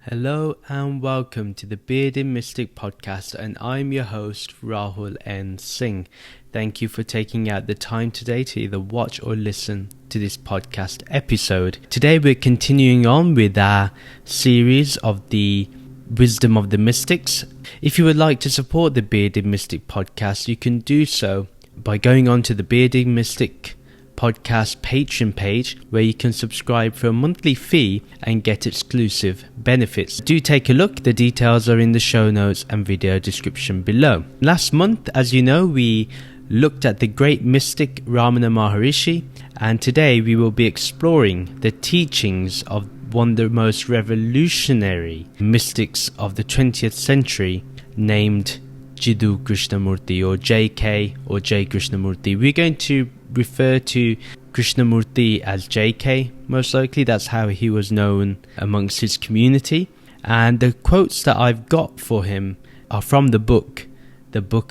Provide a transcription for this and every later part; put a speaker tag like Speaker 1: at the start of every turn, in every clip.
Speaker 1: Hello and welcome to the Bearded Mystic podcast, and I'm your host Rahul N. Singh. Thank you for taking out the time today to either watch or listen to this podcast episode. Today we're continuing on with our series of the Wisdom of the Mystics. If you would like to support the Bearded Mystic podcast, you can do so by going on to the Bearded Mystic podcast Patreon page, where you can subscribe for a monthly fee and get exclusive benefits. Do take a look, the details are in the show notes and video description below. Last month, as you know, we looked at the great mystic Ramana Maharishi, and today we will be exploring the teachings of one of the most revolutionary mystics of the 20th century, named Jiddu Krishnamurti, or JK or J Krishnamurti. We're going to refer to Krishnamurti as JK, most likely. That's how he was known amongst his community. And the quotes that I've got for him are from the book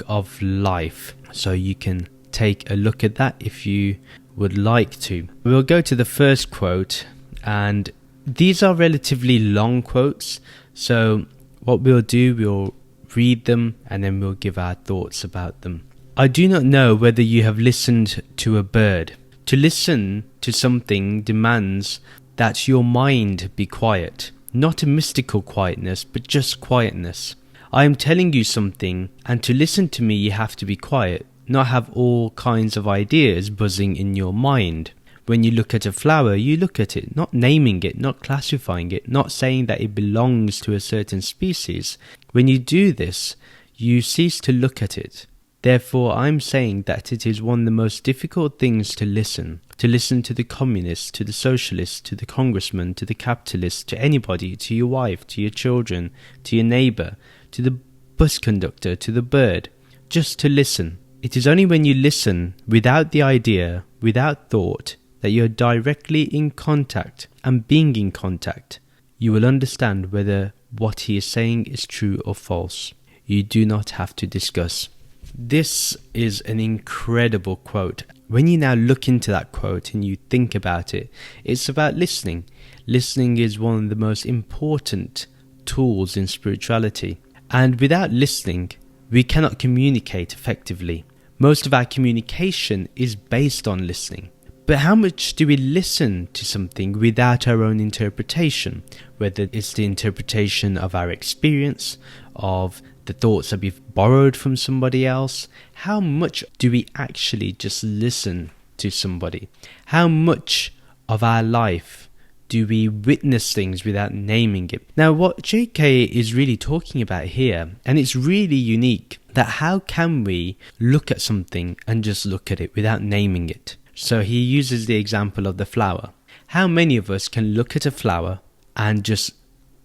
Speaker 1: of Life. So you can take a look at that if you would like to. We'll go to the first quote, and these are relatively long quotes. So what we'll do, we'll read them and then we'll give our thoughts about them. I do not know whether you have listened to a bird. To listen to something demands that your mind be quiet. Not a mystical quietness, but just quietness. I am telling you something, and to listen to me you have to be quiet, not have all kinds of ideas buzzing in your mind. When you look at a flower, you look at it, not naming it, not classifying it, not saying that it belongs to a certain species. When you do this, you cease to look at it. Therefore, I'm saying that it is one of the most difficult things to listen to the communist, to the socialist, to the congressman, to the capitalist, to anybody, to your wife, to your children, to your neighbor, to the bus conductor, to the bird. Just to listen. It is only when you listen without the idea, without thought, that you're directly in contact and being in contact. You will understand whether what he is saying is true or false. You do not have to discuss. This is an incredible quote. When you now look into that quote and you think about it, it's about listening. Listening is one of the most important tools in spirituality. And without listening, we cannot communicate effectively. Most of our communication is based on listening. But how much do we listen to something without our own interpretation? Whether it's the interpretation of our experience, of the thoughts that we've borrowed from somebody else. How much do we actually just listen to somebody? How much of our life do we witness things without naming it? Now, what JK is really talking about here, and it's really unique, that how can we look at something and just look at it without naming it? So he uses the example of the flower. How many of us can look at a flower and just,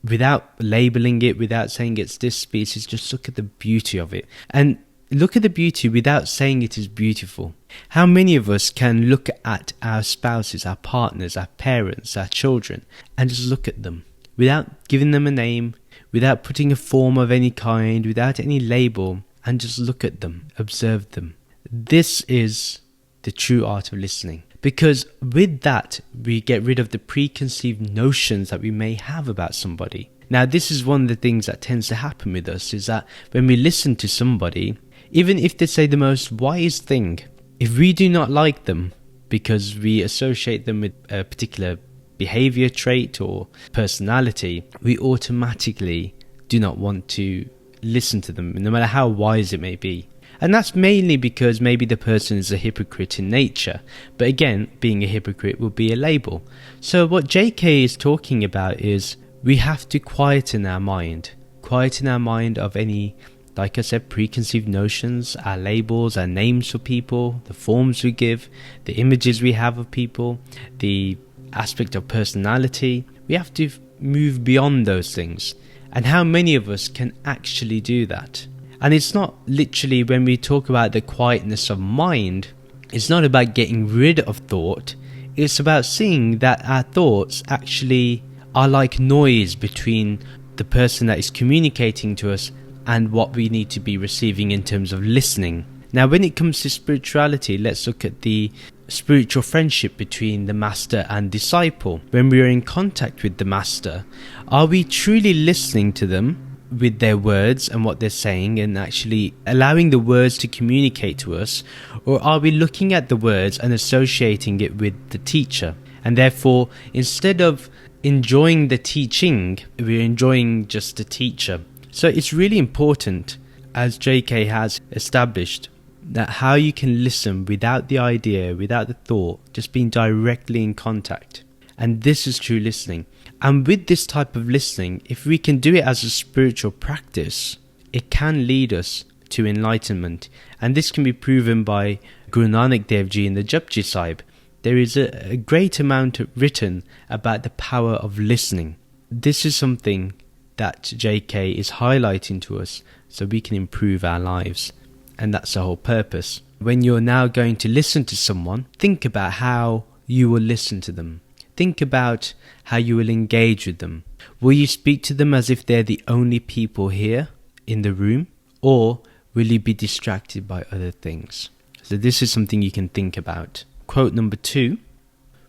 Speaker 1: without labeling it, without saying it's this species, just look at the beauty of it? And look at the beauty without saying it is beautiful. How many of us can look at our spouses, our partners, our parents, our children, and just look at them without giving them a name, without putting a form of any kind, without any label, and just look at them, observe them? This is the true art of listening. Because with that, we get rid of the preconceived notions that we may have about somebody. Now, this is one of the things that tends to happen with us, is that when we listen to somebody, even if they say the most wise thing, if we do not like them because we associate them with a particular behavior trait or personality, we automatically do not want to listen to them, no matter how wise it may be. And that's mainly because maybe the person is a hypocrite in nature. But again, being a hypocrite will be a label. So what JK is talking about is we have to quieten our mind of any, like I said, preconceived notions, our labels, our names for people, the forms we give, the images we have of people, the aspect of personality. We have to move beyond those things. And how many of us can actually do that? And it's not literally, when we talk about the quietness of mind, it's not about getting rid of thought. It's about seeing that our thoughts actually are like noise between the person that is communicating to us and what we need to be receiving in terms of listening. Now, when it comes to spirituality, let's look at the spiritual friendship between the master and disciple. When we are in contact with the master, are we truly listening to them with their words and what they're saying and actually allowing the words to communicate to us, or are we looking at the words and associating it with the teacher? And therefore, instead of enjoying the teaching, we're enjoying just the teacher. So it's really important, as JK has established, that how you can listen without the idea, without the thought, just being directly in contact. And this is true listening. And with this type of listening, if we can do it as a spiritual practice, it can lead us to enlightenment. And this can be proven by Guru Nanak Dev Ji in the Japji Sahib. There is a great amount written about the power of listening. This is something that JK is highlighting to us so we can improve our lives. And that's the whole purpose. When you're now going to listen to someone, think about how you will listen to them. Think about how you will engage with them. Will you speak to them as if they're the only people here in the room? Or will you be distracted by other things? So this is something you can think about. Quote number 2.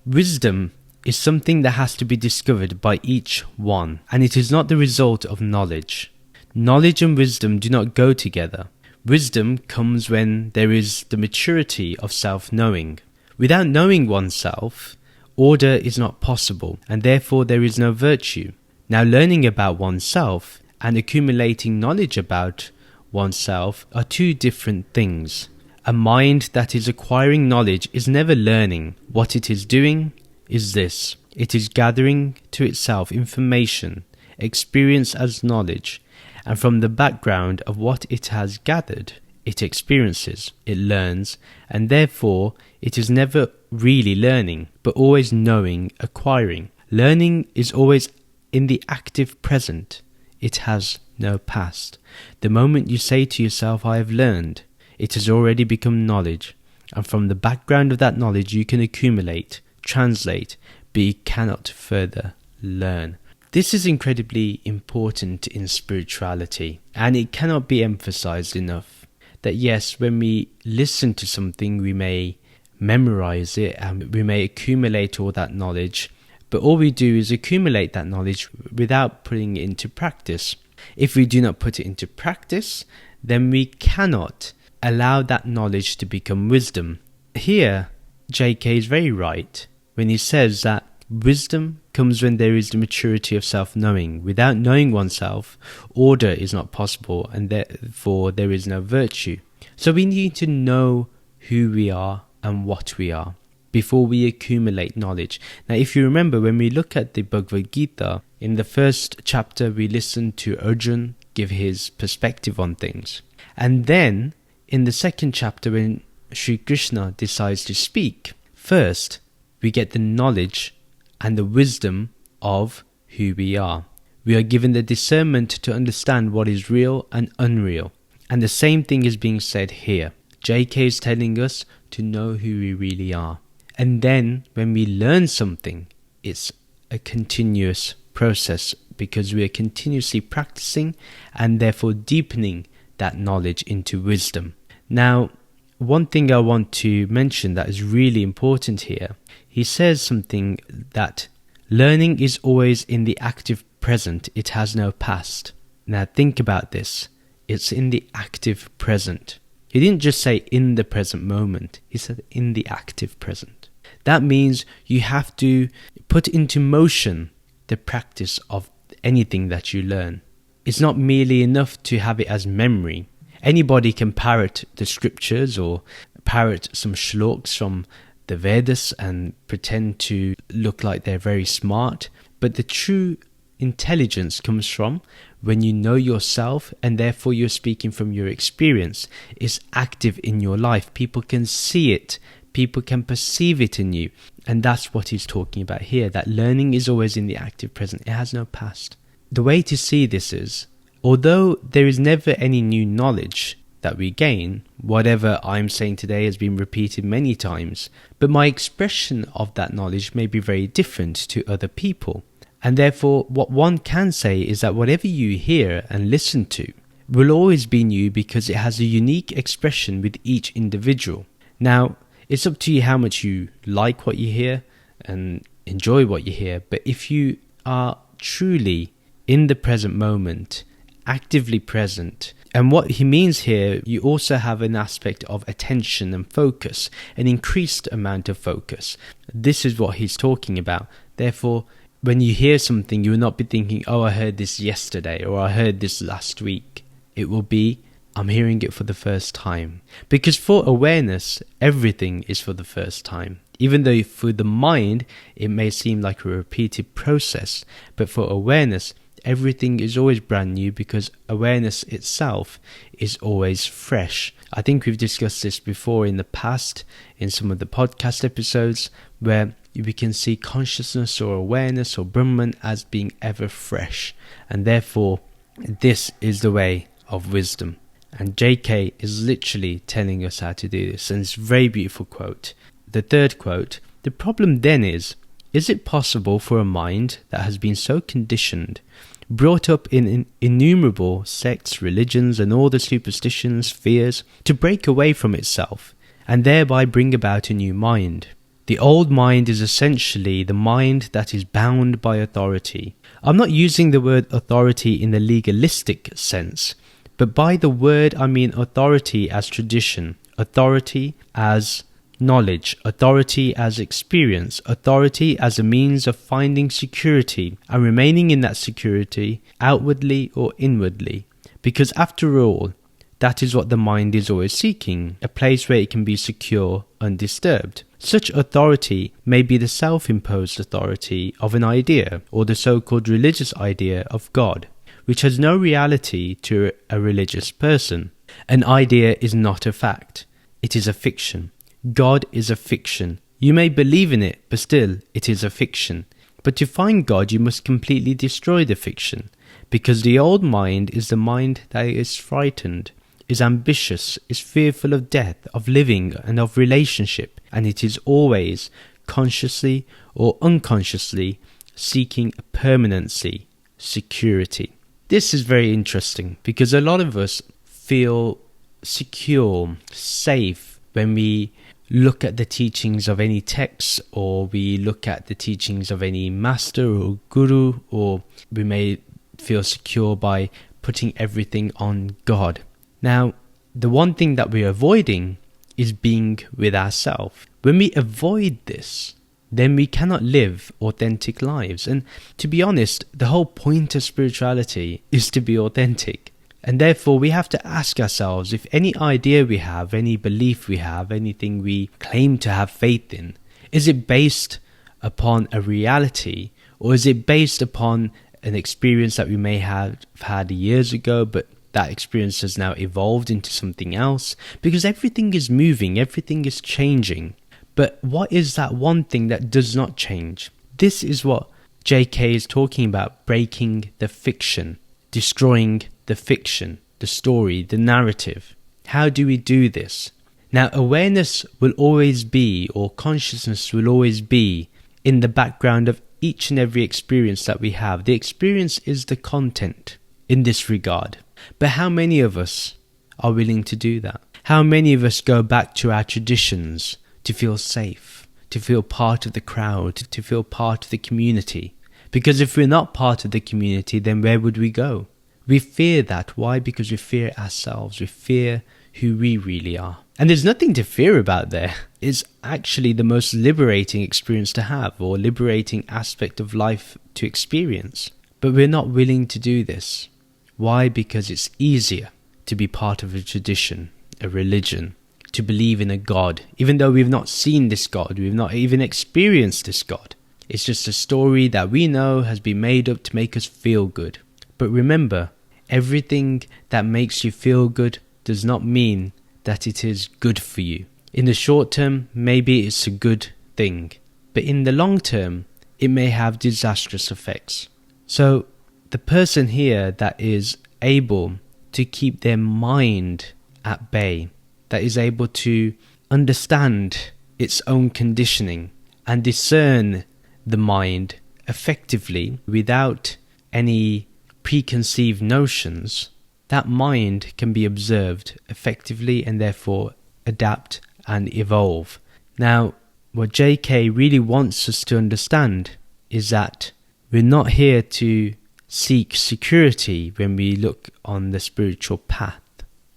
Speaker 1: Wisdom is something that has to be discovered by each one, and it is not the result of knowledge. Knowledge and wisdom do not go together. Wisdom comes when there is the maturity of self-knowing. Without knowing oneself, order is not possible, and therefore there is no virtue. Now, learning about oneself and accumulating knowledge about oneself are two different things. A mind that is acquiring knowledge is never learning. What it is doing is this: it is gathering to itself information, experience as knowledge, and from the background of what it has gathered, it experiences, it learns, and therefore it is never really learning, but always knowing, acquiring. Learning is always in the active present. It has no past. The moment you say to yourself, I have learned, it has already become knowledge, and from the background of that knowledge you can accumulate, translate, but you cannot further learn. This is incredibly important in spirituality, and it cannot be emphasized enough that yes, when we listen to something, we may memorize it and we may accumulate all that knowledge, but all we do is accumulate that knowledge without putting it into practice. If we do not put it into practice, then we cannot allow that knowledge to become wisdom. Here, JK is very right when he says that wisdom comes when there is the maturity of self-knowing. Without knowing oneself, order is not possible, and therefore there is no virtue. So we need to know who we are and what we are before we accumulate knowledge. Now, if you remember, when we look at the Bhagavad Gita, in the first chapter we listen to Arjun give his perspective on things. And then, in the second chapter, when Sri Krishna decides to speak, first we get the knowledge and the wisdom of who we are. We are given the discernment to understand what is real and unreal. And the same thing is being said here. JK is telling us to know who we really are. And then when we learn something, it's a continuous process because we are continuously practicing and therefore deepening that knowledge into wisdom. Now, one thing I want to mention that is really important here, he says something that learning is always in the active present. It has no past. Now think about this. It's in the active present. He didn't just say in the present moment. He said in the active present. That means you have to put into motion the practice of anything that you learn. It's not merely enough to have it as memory. Anybody can parrot the scriptures or parrot some shlokas from the Vedas and pretend to look like they're very smart. But the true intelligence comes from when you know yourself and therefore you're speaking from your experience. It's active in your life. People can see it. People can perceive it in you. And that's what he's talking about here, that learning is always in the active present. It has no past. The way to see this is, although there is never any new knowledge that we gain, whatever I'm saying today has been repeated many times, but my expression of that knowledge may be very different to other people. And therefore, what one can say is that whatever you hear and listen to, will always be new because it has a unique expression with each individual. Now, it's up to you how much you like what you hear and enjoy what you hear, but if you are truly in the present moment, actively present, and what he means here, you also have an aspect of attention and focus, an increased amount of focus. This is what he's talking about. Therefore, when you hear something, you will not be thinking, oh, I heard this yesterday, or I heard this last week. It will be, I'm hearing it for the first time. Because for awareness, everything is for the first time. Even though for the mind, it may seem like a repeated process, but for awareness, everything is always brand new because awareness itself is always fresh. I think we've discussed this before in the past in some of the podcast episodes where we can see consciousness or awareness or Brahman as being ever fresh. And therefore, this is the way of wisdom. And JK is literally telling us how to do this. And it's a very beautiful quote. The third quote, the problem then is it possible for a mind that has been so conditioned, brought up in innumerable sects, religions, and all the superstitions, fears, to break away from itself, and thereby bring about a new mind? The old mind is essentially the mind that is bound by authority. I'm not using the word authority in the legalistic sense, but by the word I mean authority as tradition, authority as knowledge, authority as experience, authority as a means of finding security and remaining in that security outwardly or inwardly. Because after all, that is what the mind is always seeking, a place where it can be secure, undisturbed. Such authority may be the self-imposed authority of an idea or the so-called religious idea of God, which has no reality to a religious person. An idea is not a fact, it is a fiction. God is a fiction. You may believe in it, but still, it is a fiction. But to find God, you must completely destroy the fiction, because the old mind is the mind that is frightened, is ambitious, is fearful of death, of living, and of relationship, and it is always, consciously or unconsciously, seeking permanency, security. This is very interesting, because a lot of us feel secure, safe, when we look at the teachings of any text, or we look at the teachings of any master or guru, or we may feel secure by putting everything on God. Now, the one thing that we're avoiding is being with ourselves. When we avoid this, then we cannot live authentic lives. And to be honest, the whole point of spirituality is to be authentic. And therefore, we have to ask ourselves if any idea we have, any belief we have, anything we claim to have faith in, is it based upon a reality, or is it based upon an experience that we may have had years ago, but that experience has now evolved into something else? Because everything is moving, everything is changing. But what is that one thing that does not change? This is what JK is talking about, breaking the fiction, destroying the fiction, the story, the narrative. How do we do this? Now, awareness will always be, or consciousness will always be, in the background of each and every experience that we have. The experience is the content in this regard. But how many of us are willing to do that? How many of us go back to our traditions to feel safe, to feel part of the crowd, to feel part of the community? Because if we're not part of the community, then where would we go? We fear that. Why? Because we fear ourselves. We fear who we really are. And there's nothing to fear about there. It's actually the most liberating experience to have, or liberating aspect of life to experience. But we're not willing to do this. Why? Because it's easier to be part of a tradition, a religion, to believe in a God, even though we've not seen this God, we've not even experienced this God. It's just a story that we know has been made up to make us feel good. But remember, everything that makes you feel good does not mean that it is good for you. In the short term, maybe it's a good thing, but in the long term, it may have disastrous effects. So, the person here that is able to keep their mind at bay, that is able to understand its own conditioning and discern the mind effectively without any preconceived notions, that mind can be observed effectively and therefore adapt and evolve. Now, what JK really wants us to understand is that we're not here to seek security when we look on the spiritual path.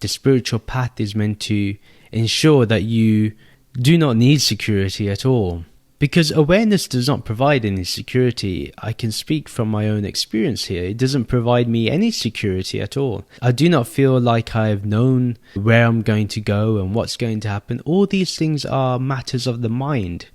Speaker 1: The spiritual path is meant to ensure that you do not need security at all. Because awareness does not provide any security. I can speak from my own experience here. It doesn't provide me any security at all. I do not feel like I've known where I'm going to go and what's going to happen. All these things are matters of the mind.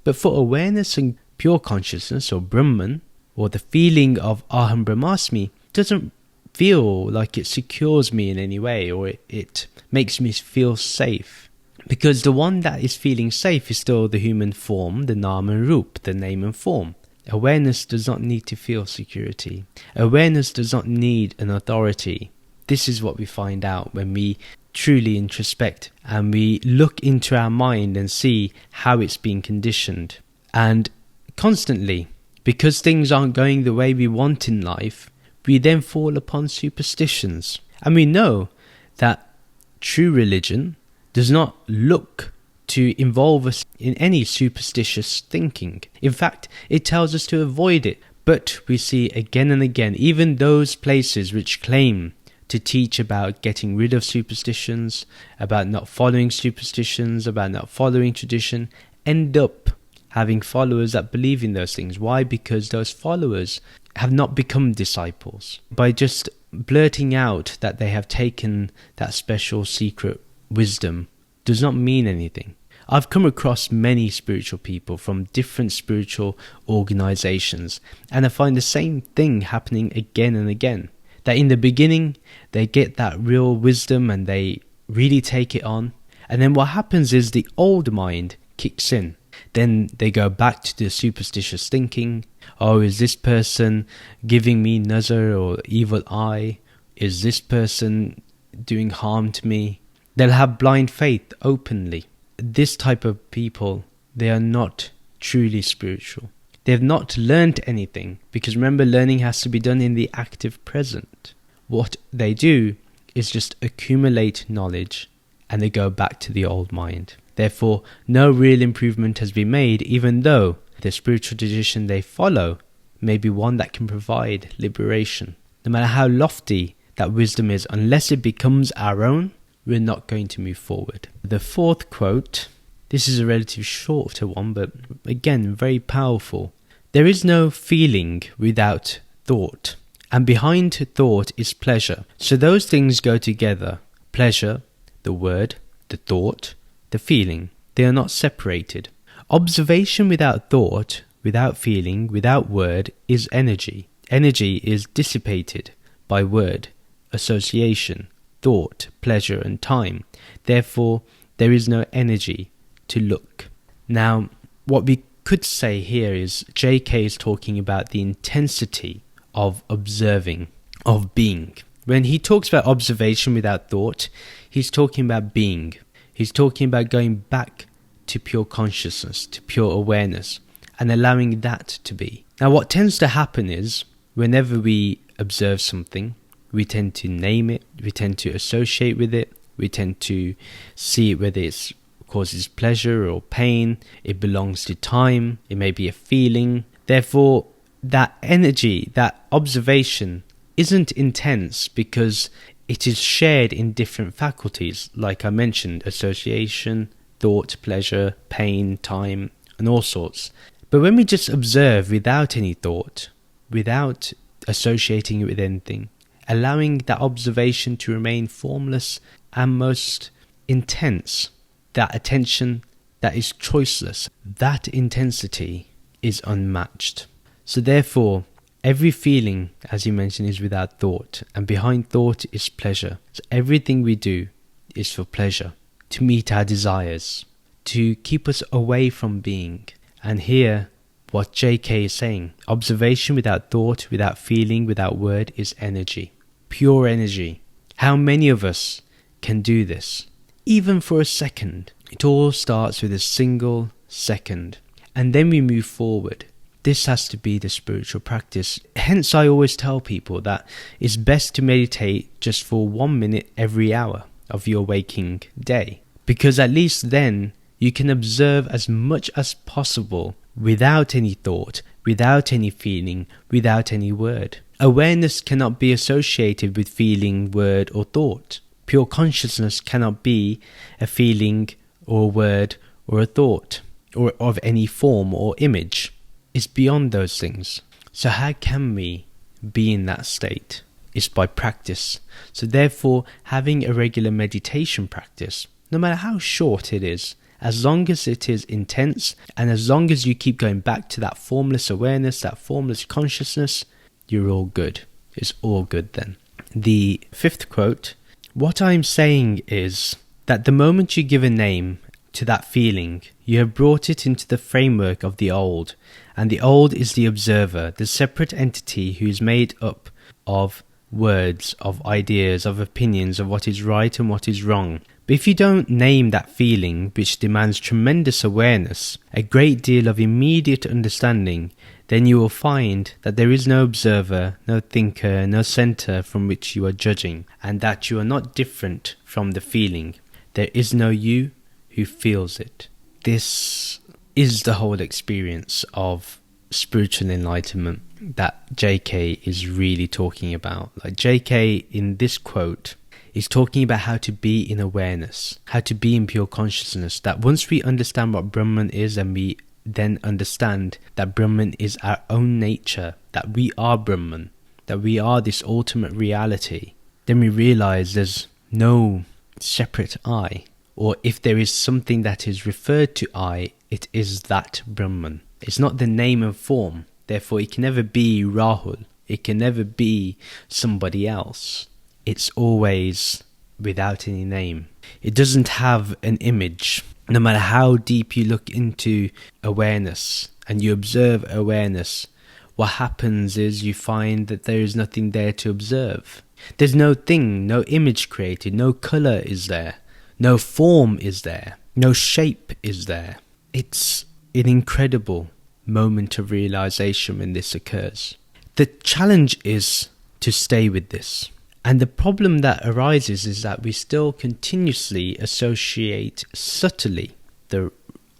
Speaker 1: But for awareness and pure consciousness, or Brahman, or the feeling of Aham Brahmasmi, doesn't feel like it secures me in any way, or it makes me feel safe. Because the one that is feeling safe is still the human form, the Nam and Rup, the name and form. Awareness does not need to feel security. Awareness does not need an authority. This is what we find out when we truly introspect and we look into our mind and see how it's been conditioned. And constantly, because things aren't going the way we want in life, we then fall upon superstitions. And we know that true religion does not look to involve us in any superstitious thinking. In fact, it tells us to avoid it. But we see again and again, even those places which claim to teach about getting rid of superstitions, about not following superstitions, about not following tradition, end up having followers that believe in those things. Why? Because those followers have not become disciples. By just blurting out that they have taken that special secret wisdom does not mean anything. I've come across many spiritual people from different spiritual organizations, and I find the same thing happening again and again. That in the beginning, they get that real wisdom and they really take it on. And then what happens is the old mind kicks in. Then they go back to the superstitious thinking. Oh, is this person giving me nazar or evil eye? Is this person doing harm to me? They'll have blind faith openly. This type of people, they are not truly spiritual. They have not learnt anything, because remember, learning has to be done in the active present. What they do is just accumulate knowledge and they go back to the old mind. Therefore, no real improvement has been made, even though the spiritual tradition they follow may be one that can provide liberation. No matter how lofty that wisdom is, unless it becomes our own, we're not going to move forward. The fourth quote, this is a relatively shorter one, but again, very powerful. There is no feeling without thought, and behind thought is pleasure. So those things go together. Pleasure, the word, the thought, the feeling. They are not separated. Observation without thought, without feeling, without word is energy. Energy is dissipated by word, association, thought, pleasure and time. Therefore, there is no energy to look. Now, what we could say here is JK is talking about the intensity of observing, of being. When he talks about observation without thought, he's talking about being. He's talking about going back to pure consciousness, to pure awareness, and allowing that to be. Now, what tends to happen is, whenever we observe something, we tend to name it, we tend to associate with it, we tend to see it whether it causes pleasure or pain, it belongs to time, it may be a feeling. Therefore, that energy, that observation isn't intense because it is shared in different faculties, like I mentioned, association, thought, pleasure, pain, time, and all sorts. But when we just observe without any thought, without associating it with anything, allowing that observation to remain formless and most intense, that attention that is choiceless, that intensity is unmatched. So therefore, every feeling, as you mentioned, is without thought, and behind thought is pleasure. So everything we do is for pleasure, to meet our desires, to keep us away from being. And here, what JK is saying, observation without thought, without feeling, without word is energy. Pure energy. How many of us can do this? Even for a second. It all starts with a single second. And then we move forward. This has to be the spiritual practice. Hence, I always tell people that it's best to meditate just for 1 minute every hour of your waking day. Because at least then you can observe as much as possible without any thought, without any feeling, without any word. Awareness cannot be associated with feeling, word or thought. Pure consciousness cannot be a feeling or a word or a thought or of any form or image. It's beyond those things. So how can we be in that state? It's by practice. So therefore, having a regular meditation practice, no matter how short it is, as long as it is intense and as long as you keep going back to that formless awareness, that formless consciousness, you're all good. It's all good then. The fifth quote, what I'm saying is that the moment you give a name to that feeling, you have brought it into the framework of the old, and the old is the observer, the separate entity who is made up of words, of ideas, of opinions, of what is right and what is wrong. But if you don't name that feeling, which demands tremendous awareness, a great deal of immediate understanding, then you will find that there is no observer, no thinker, no center from which you are judging, and that you are not different from the feeling. There is no you who feels it. This is the whole experience of spiritual enlightenment that JK is really talking about. Like JK in this quote is talking about how to be in awareness, how to be in pure consciousness, that once we understand what Brahman is and we then understand that Brahman is our own nature, that we are Brahman, that we are this ultimate reality, then we realize there's no separate I. Or if there is something that is referred to I, it is that Brahman. It's not the name and form. Therefore, it can never be Rahul. It can never be somebody else. It's always without any name. It doesn't have an image. No matter how deep you look into awareness and you observe awareness, what happens is you find that there is nothing there to observe. There's no thing, no image created, no color is there. No form is there. No shape is there. It's an incredible moment of realization when this occurs. The challenge is to stay with this. And the problem that arises is that we still continuously associate subtly the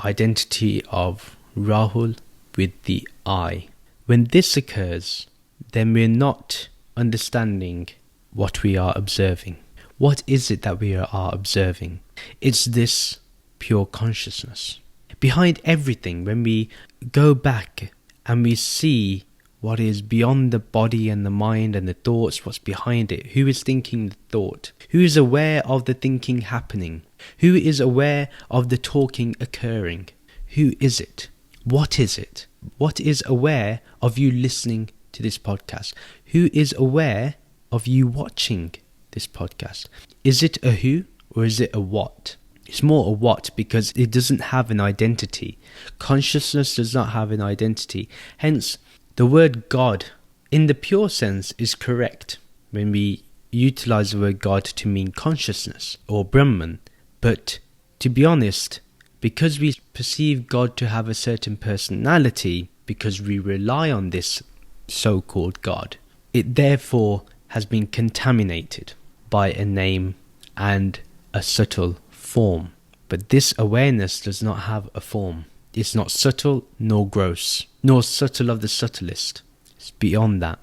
Speaker 1: identity of Rahul with the I. When this occurs, then we're not understanding what we are observing. What is it that we are observing? It's this pure consciousness. Behind everything, when we go back and we see what is beyond the body and the mind and the thoughts, what's behind it, who is thinking the thought, who is aware of the thinking happening, who is aware of the talking occurring, who is it? What is it? What is aware of you listening to this podcast? Who is aware of you watching this podcast? Is it a who or is it a what? It's more a what because it doesn't have an identity. Consciousness does not have an identity. Hence, the word God in the pure sense is correct when we utilize the word God to mean consciousness or Brahman. But to be honest, because we perceive God to have a certain personality, because we rely on this so-called God, it therefore has been contaminated by a name and a subtle form. But this awareness does not have a form. It's not subtle nor gross, nor subtle of the subtlest. It's beyond that.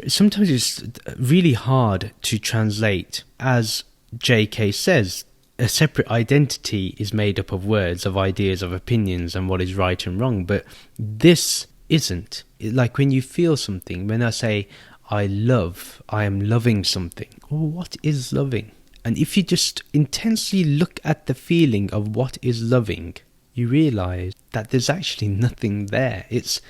Speaker 1: Sometimes it's really hard to translate. As JK says, a separate identity is made up of words, of ideas, of opinions, and what is right and wrong. But this isn't. Like when you feel something, when I say, I am loving something. Well, what is loving? And if you just intensely look at the feeling of what is loving, you realize that there's actually nothing there. It's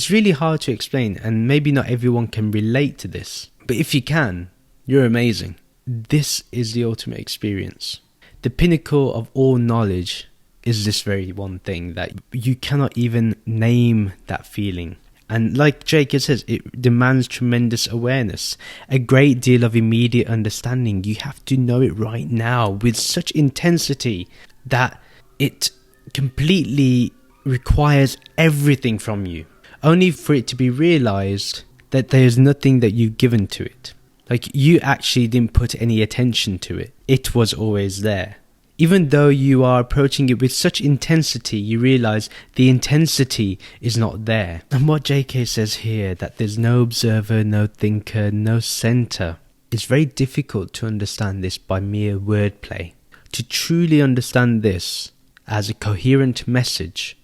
Speaker 1: really hard to explain, and maybe not everyone can relate to this. But if you can, you're amazing. This is the ultimate experience. The pinnacle of all knowledge is this very one thing, that you cannot even name that feeling. And like Jake says, it demands tremendous awareness, a great deal of immediate understanding. You have to know it right now with such intensity that it completely requires everything from you. only for it to be realized that there's nothing that you've given to it. Like, you actually didn't put any attention to it. It was always there. Even though you are approaching it with such intensity, you realize the intensity is not there. And what JK says here, that there's no observer, no thinker, no center, it's very difficult to understand this by mere wordplay. To truly understand this as a coherent message,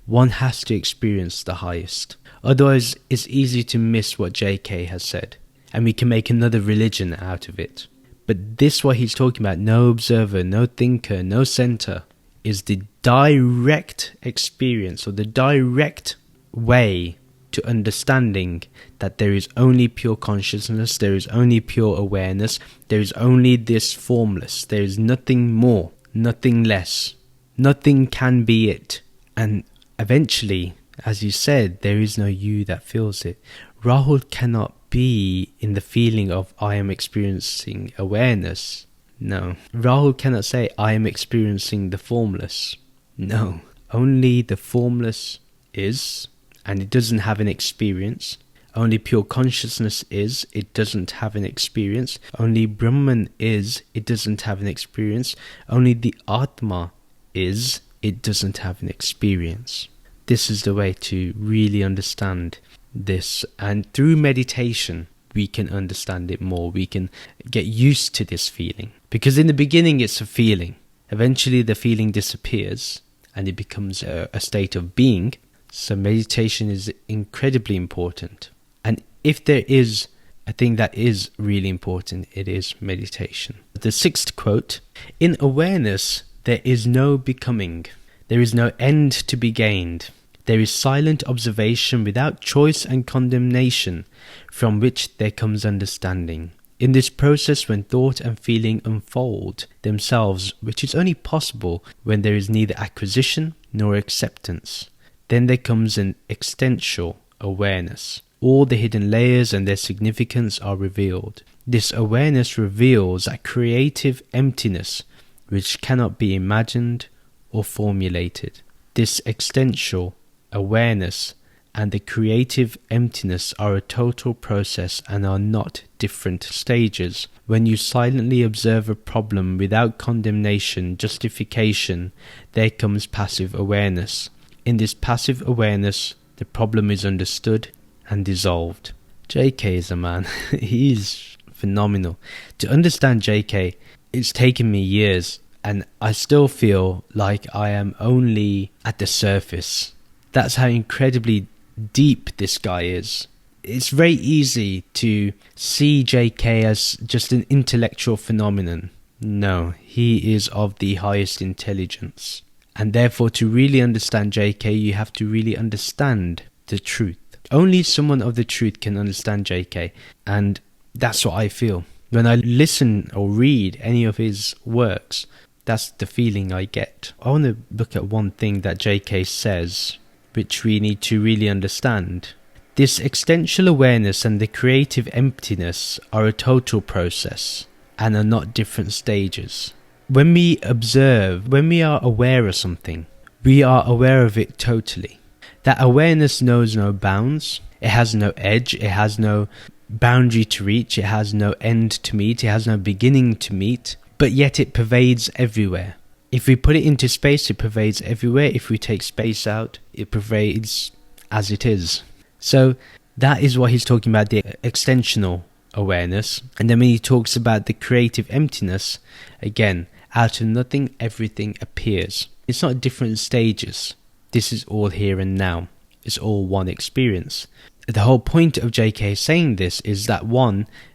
Speaker 1: one has to experience the highest. Otherwise, it's easy to miss what JK has said, and we can make another religion out of it. But this, what he's talking about, no observer, no thinker, no center, is the direct experience, or the direct way to understanding that there is only pure consciousness, there is only pure awareness, there is only this formless, there is nothing more, nothing less, nothing can be it. And eventually, as you said, there is no you that feels it. Rahul cannot be in the feeling of I am experiencing awareness. No. Rahul cannot say I am experiencing the formless. No. Only the formless is, and it doesn't have an experience. Only pure consciousness is, it doesn't have an experience. Only Brahman is, it doesn't have an experience. Only the Atma is, it doesn't have an experience. This is the way to really understand this, and through meditation we can understand it more. We can get used to this feeling, because in the beginning it's a feeling. Eventually the feeling disappears and it becomes a state of being. So meditation is incredibly important, and if there is a thing that is really important, it is meditation. The sixth quote: in awareness there is no becoming, there is no end to be gained. There is silent observation without choice and condemnation, from which there comes understanding. In this process, when thought and feeling unfold themselves, which is only possible when there is neither acquisition nor acceptance, then there comes an existential awareness. All the hidden layers and their significance are revealed. This awareness reveals a creative emptiness which cannot be imagined or formulated. This existential awareness and the creative emptiness are a total process and are not different stages. When you silently observe a problem without condemnation, justification, there comes passive awareness. In this passive awareness, the problem is understood and dissolved. JK is a man. He's phenomenal. To understand JK, it's taken me years, and I still feel like I am only at the surface. That's how incredibly deep this guy is. It's very easy to see JK as just an intellectual phenomenon. No, he is of the highest intelligence. And therefore, to really understand JK, you have to really understand the truth. Only someone of the truth can understand JK. And that's what I feel. When I listen or read any of his works, that's the feeling I get. I want to look at one thing that JK says, which we need to really understand. This existential awareness and the creative emptiness are a total process and are not different stages. When we observe, when we are aware of something, we are aware of it totally. That awareness knows no bounds, it has no edge, it has no boundary to reach, it has no end to meet, it has no beginning to meet, but yet it pervades everywhere. If we put it into space, it pervades everywhere. If we take space out, it pervades as it is. So that is what he's talking about, the extensional awareness. And then when he talks about the creative emptiness, again, out of nothing, everything appears. It's not different stages. This is all here and now. It's all one experience. The whole point of JK saying this is that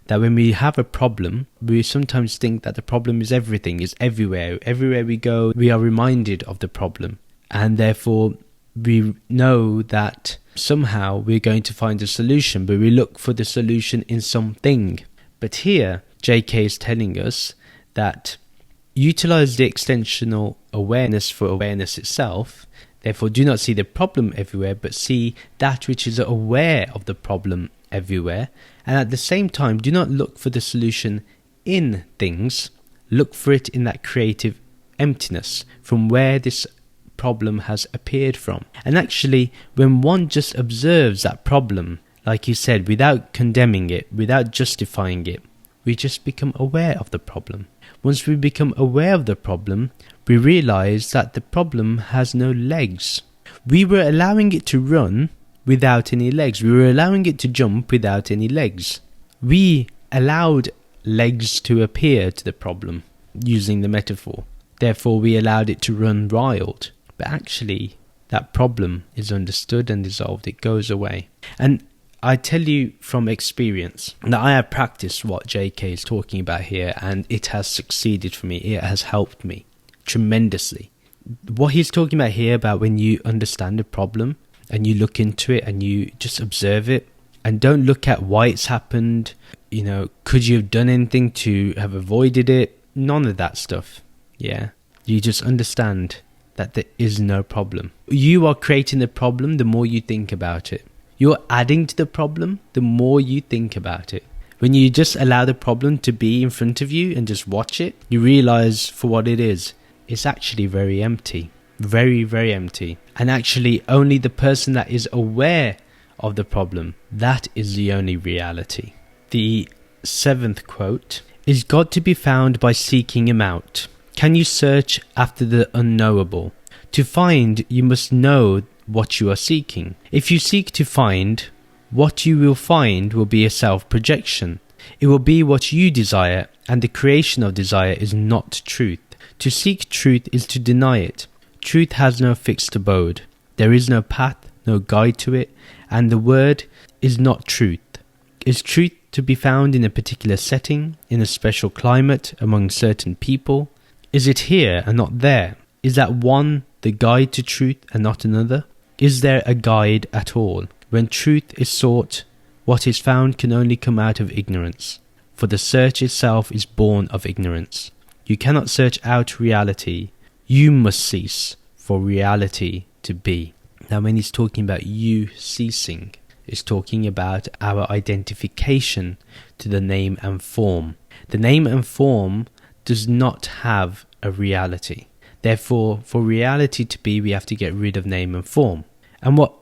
Speaker 1: that when we have a problem, we sometimes think that the problem is everything, is everywhere. Everywhere we go, we are reminded of the problem. And therefore, we know that somehow we're going to find a solution, but we look for the solution in something. But here, JK is telling us that utilize the extensional awareness for awareness itself. Therefore, do not see the problem everywhere, but see that which is aware of the problem everywhere. And at the same time, do not look for the solution in things. Look for it in that creative emptiness, from where this problem has appeared from. And actually, when one just observes that problem, like you said, without condemning it, without justifying it, we just become aware of the problem. Once we become aware of the problem, we realize that the problem has no legs. We were allowing it to run without any legs. We were allowing it to jump without any legs. We allowed legs to appear to the problem, using the metaphor. Therefore, we allowed it to run wild. But actually, that problem is understood and dissolved. It goes away. And I tell you from experience that I have practiced what JK is talking about here, and it has succeeded for me. It has helped me tremendously. What he's talking about here, about when you understand a problem and you look into it and you just observe it and don't look at why it's happened, could you have done anything to have avoided it? None of that stuff. Yeah. You just understand that there is no problem. You are creating the problem the more you think about it. You're adding to the problem the more you think about it. When you just allow the problem to be in front of you and just watch it, you realize for what it is. It's actually very empty. Very, very empty. And actually, only the person that is aware of the problem, that is the only reality. The 7th quote is God to be found by seeking him out. Can you search after the unknowable? To find, you must know what you are seeking. If you seek to find, what you will find will be a self-projection. It will be what you desire, and the creation of desire is not truth. To seek truth is to deny it. Truth has no fixed abode. There is no path, no guide to it, and the word is not truth. Is truth to be found in a particular setting, in a special climate, among certain people? Is it here and not there? Is that one the guide to truth and not another? Is there a guide at all? When truth is sought, what is found can only come out of ignorance, for the search itself is born of ignorance. You cannot search out reality. You must cease for reality to be. Now, when he's talking about you ceasing, he's talking about our identification to the name and form. The name and form does not have a reality. Therefore, for reality to be, we have to get rid of name and form. And what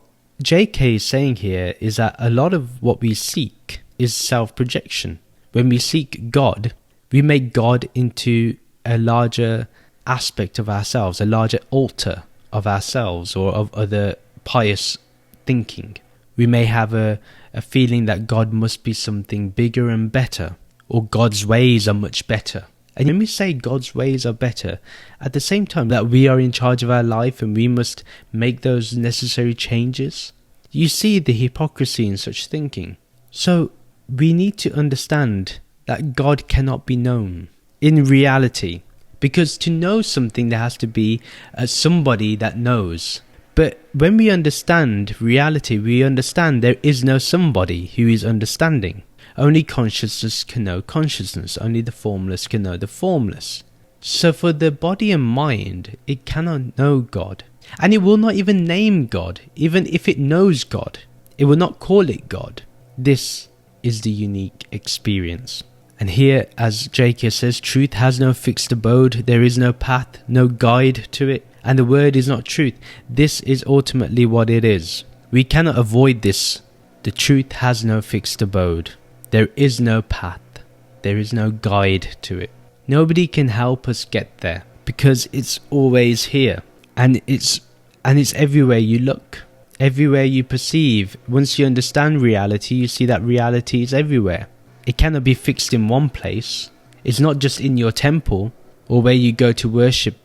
Speaker 1: JK is saying here is that a lot of what we seek is self-projection. When we seek God, we make God into a larger aspect of ourselves, a larger altar of ourselves or of other pious thinking. We may have a feeling that God must be something bigger and better, or God's ways are much better. And when we say God's ways are better, at the same time that we are in charge of our life and we must make those necessary changes, you see the hypocrisy in such thinking. So we need to understand that God cannot be known in reality, because to know something there has to be somebody that knows. But when we understand reality, we understand there is no somebody who is understanding. Only consciousness can know consciousness. Only the formless can know the formless. So for the body and mind, it cannot know God. And it will not even name God. Even if it knows God, it will not call it God. This is the unique experience. And here, as JK says, truth has no fixed abode. There is no path, no guide to it. And the word is not truth. This is ultimately what it is. We cannot avoid this. The truth has no fixed abode. There is no path. There is no guide to it. Nobody can help us get there because it's always here. And it's everywhere you look. Everywhere you perceive. Once you understand reality, you see that reality is everywhere. It cannot be fixed in one place. It's not just in your temple or where you go to worship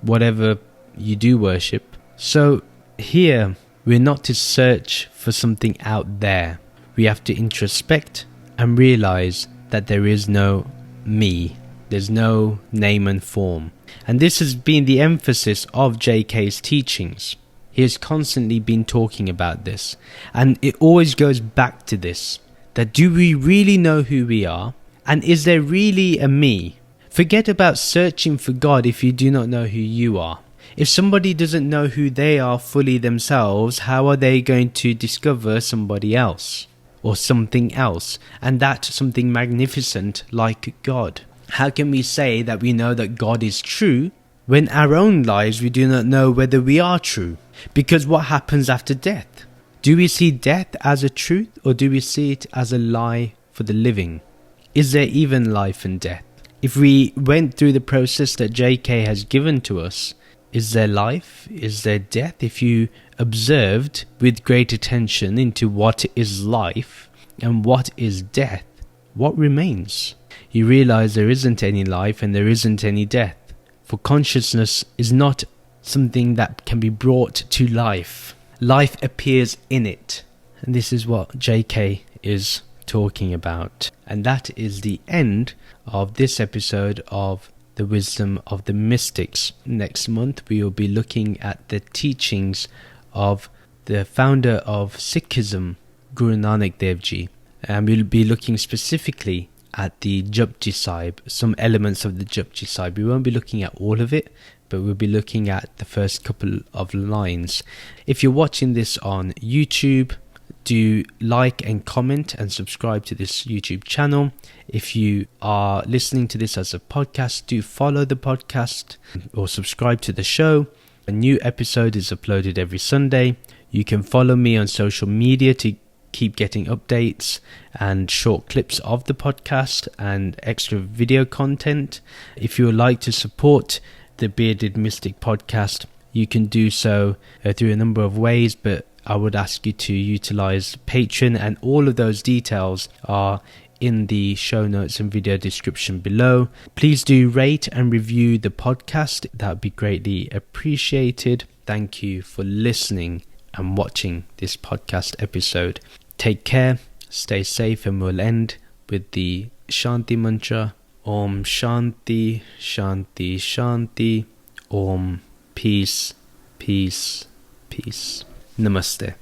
Speaker 1: whatever you do worship. So here, we're not to search for something out there. We have to introspect and realize that there is no me. There's no name and form. And this has been the emphasis of JK's teachings. He has constantly been talking about this. And it always goes back to this. That do we really know who we are? And is there really a me? Forget about searching for God if you do not know who you are. If somebody doesn't know who they are fully themselves, how are they going to discover somebody else? Or something else? And that something magnificent like God. How can we say that we know that God is true when our own lives we do not know whether we are true. Because what happens after death? Do we see death as a truth, or do we see it as a lie for the living? Is there even life and death? If we went through the process that JK has given to us, is there life? Is there death? If you observed with great attention into what is life and what is death, what remains? You realize there isn't any life and there isn't any death. For consciousness is not something that can be brought to life. Life appears in it. And this is what JK is talking about. And that is the end of this episode of The Wisdom of the Mystics. Next month we will be looking at the teachings of the founder of Sikhism, Guru Nanak Dev Ji. And we'll be looking specifically at the Japji Sahib, some elements of the Japji Sahib. We won't be looking at all of it, but we'll be looking at the first couple of lines. If you're watching this on YouTube, do like and comment and subscribe to this YouTube channel. If you are listening to this as a podcast, do follow the podcast or subscribe to the show. A new episode is uploaded every Sunday. You can follow me on social media to keep getting updates and short clips of the podcast and extra video content. If you would like to support the Bearded Mystic podcast, you can do so through a number of ways, but I would ask you to utilize Patreon, and all of those details are in the show notes and video description below. Please do rate and review the podcast. That would be greatly appreciated. Thank you for listening and watching this podcast episode. Take care, stay safe, and we'll end with the Shanti mantra. Om Shanti, Shanti, Shanti. Om Peace, Peace, Peace. Namaste.